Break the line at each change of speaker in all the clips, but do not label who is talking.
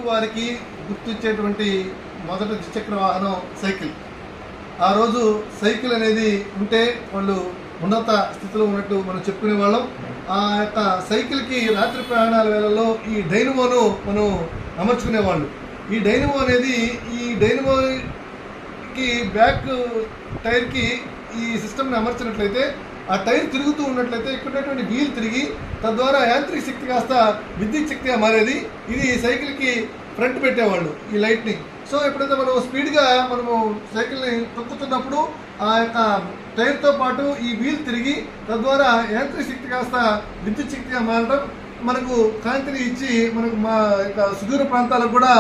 వారికి గుర్తించేటువంటి మొదటి ద్విచక్ర వాహనం సైకిల్. ఆ రోజు సైకిల్ అనేది ఉంటే వాళ్ళు ఉన్నత స్థితిలో ఉన్నట్టు మనం చెప్పుకునే వాళ్ళం. ఆ యొక్క సైకిల్కి రాత్రి ప్రయాణాల వేళల్లో ఈ డైనమోను మనం అమర్చుకునేవాళ్ళు. ఈ డైనమో అనేది ఈ డైనమోకి బ్యాక్ టైర్కి ఈ సిస్టమ్ని అమర్చినట్లయితే ఆ టైర్ తిరుగుతూ ఉన్నట్లయితే ఇక్కడ వీల్ తిరిగి తద్వారా యాంత్రిక శక్తి కాస్త విద్యుత్ శక్తిగా మారేది. ఇది సైకిల్కి ఫ్రంట్ పెట్టేవాళ్ళు ఈ లైట్ని. సో ఎప్పుడైతే మనం స్పీడ్గా మనము సైకిల్ని తొక్కుతున్నప్పుడు ఆ యొక్క టైర్తో పాటు ఈ వీల్ తిరిగి తద్వారా యాంత్రిక శక్తి కాస్త విద్యుత్ శక్తిగా మారడం, మనకు కాంతిని ఇచ్చి మనకు మా యొక్క సుదూర ప్రాంతాలకు కూడా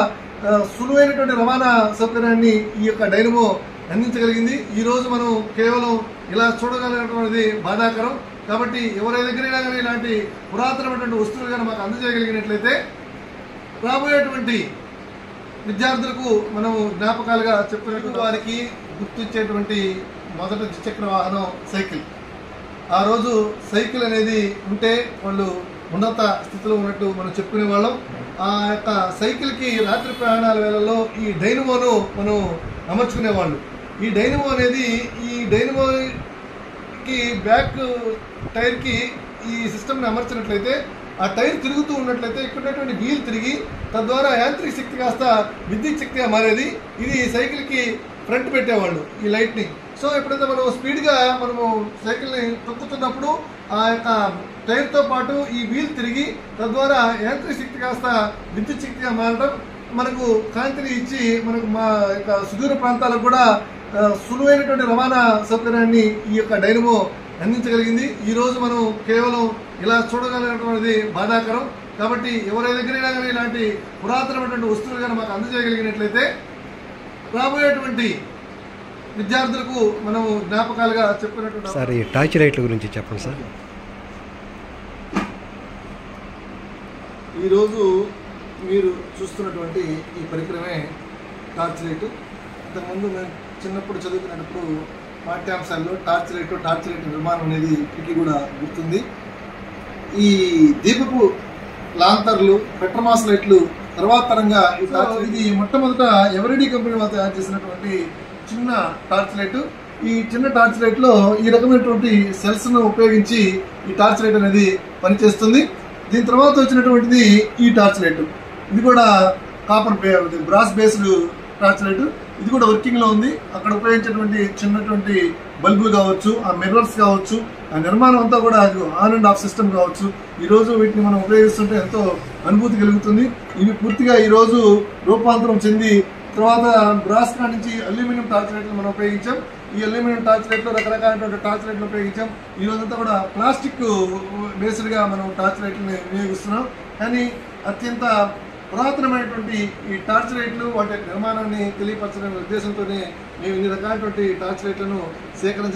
సులువైనటువంటి రవాణా సౌకర్యాన్ని ఈ యొక్క డైనమో అందించగలిగింది. ఈరోజు మనం కేవలం ఇలా చూడగలిగినటువంటిది బాధాకరం. కాబట్టి ఎవరి దగ్గరైనా కానీ ఇలాంటి పురాతనమైనటువంటి వస్తువులు కానీ మాకు అందజేయగలిగినట్లయితే రాబోయేటువంటి విద్యార్థులకు మనం జ్ఞాపకాలుగా చెప్పుకున్నటువంటి వారికి గుర్తించేటువంటి మొదటి ద్విచక్ర వాహనం సైకిల్. ఆ రోజు సైకిల్ అనేది ఉంటే వాళ్ళు ఉన్నత స్థితిలో ఉన్నట్టు మనం చెప్పుకునే వాళ్ళం. ఆ యొక్క సైకిల్కి రాత్రి ప్రయాణాల వేళల్లో ఈ డైనమోను మనం అమర్చుకునేవాళ్ళు. ఈ డైనమో అనేది ఈ డైనమోకి బ్యాక్ టైర్కి ఈ సిస్టమ్ని అమర్చినట్లయితే ఆ టైర్ తిరుగుతూ ఉన్నట్లయితే ఇక్కడ వీల్ తిరిగి తద్వారా యాంత్రిక శక్తి కాస్త విద్యుత్ శక్తిగా మారేది. ఇది సైకిల్కి ఫ్రంట్ పెట్టేవాళ్ళు ఈ లైట్ని. సో ఎప్పుడైతే మనం స్పీడ్గా మనము సైకిల్ని తొక్కుతున్నప్పుడు ఆ యొక్క టైర్తో పాటు ఈ వీల్ తిరిగి తద్వారా యాంత్రిక శక్తి కాస్త విద్యుత్ శక్తిగా మారడం, మనకు కాంతిని ఇచ్చి మనకు మా యొక్క సుదూర ప్రాంతాలకు కూడా సులువైనటువంటి రవాణా సౌకర్యాన్ని ఈ యొక్క డైనమో అందించగలిగింది. ఈరోజు మనం కేవలం ఇలా చూడగలిగినటువంటిది బాధాకరం. కాబట్టి ఎవరి దగ్గరైనా కానీ ఇలాంటి పురాతనమైనటువంటి వస్తువులు కానీ మాకు అందజేయగలిగినట్లయితే రాబోయేటువంటి విద్యార్థులకు మనం జ్ఞాపకాలుగా చెప్పుకున్నటువంటి
సార్ ఈ టార్చ్ లైట్ల గురించి చెప్పండి సార్.
ఈరోజు మీరు చూస్తున్నటువంటి ఈ పరికరమే టార్చ్ లైటు. ఇంతకుముందు మేము చిన్నప్పుడు చదువుకునేటప్పుడు పాఠ్యాంశాల్లో టార్చ్ లైట్ నిర్మాణం అనేది ఇప్పటికీ కూడా గుర్తుంది. ఈ దీపపు లాంతర్లు, పెట్రోమాస్ లైట్లు తర్వాత తరంగా ఇది మొట్టమొదట ఎవరిడీ కంపెనీ వాళ్ళు తయారు చేసినటువంటి చిన్న టార్చ్ లైట్. ఈ చిన్న టార్చ్ లైట్లో ఈ రకమైనటువంటి సెల్స్ను ఉపయోగించి ఈ టార్చ్ లైట్ అనేది పనిచేస్తుంది. దీని తర్వాత వచ్చినటువంటిది ఈ టార్చ్ లైట్. ఇది కూడా copper brass based torch light. ఇది కూడా వర్కింగ్లో ఉంది. అక్కడ ఉపయోగించేటువంటి చిన్నటువంటి బల్బులు కావచ్చు, ఆ మిర్రర్స్ కావచ్చు, ఆ నిర్మాణం అంతా కూడా అది ఆన్ అండ్ ఆఫ్ సిస్టమ్ కావచ్చు. ఈరోజు వీటిని మనం ఉపయోగిస్తుంటే ఎంతో అనుభూతి కలుగుతుంది. ఇవి పూర్తిగా ఈరోజు రూపాంతరం చెంది తర్వాత బ్రాస్ నుంచి అల్యూమినియం టార్చ్ లైట్లు మనం ఉపయోగించాం. ఈ అల్యూమినియం టార్చ్ లైట్లో రకరకాలైనటువంటి టార్చ్ లైట్లు ఉపయోగించాం. ఈ రోజంతా కూడా ప్లాస్టిక్ బేస్డ్గా మనం టార్చ్ లైట్లని వినియోగిస్తున్నాం. కానీ అత్యంత పురాతనమైనటువంటి ఈ టార్చ్ లైట్లు వాటి నిర్మాణాన్ని తెలియపరచడం ఉద్దేశంతోనే మేము ఇన్ని రకాలైనటువంటి టార్చ్ లైట్లను సేకరించాం.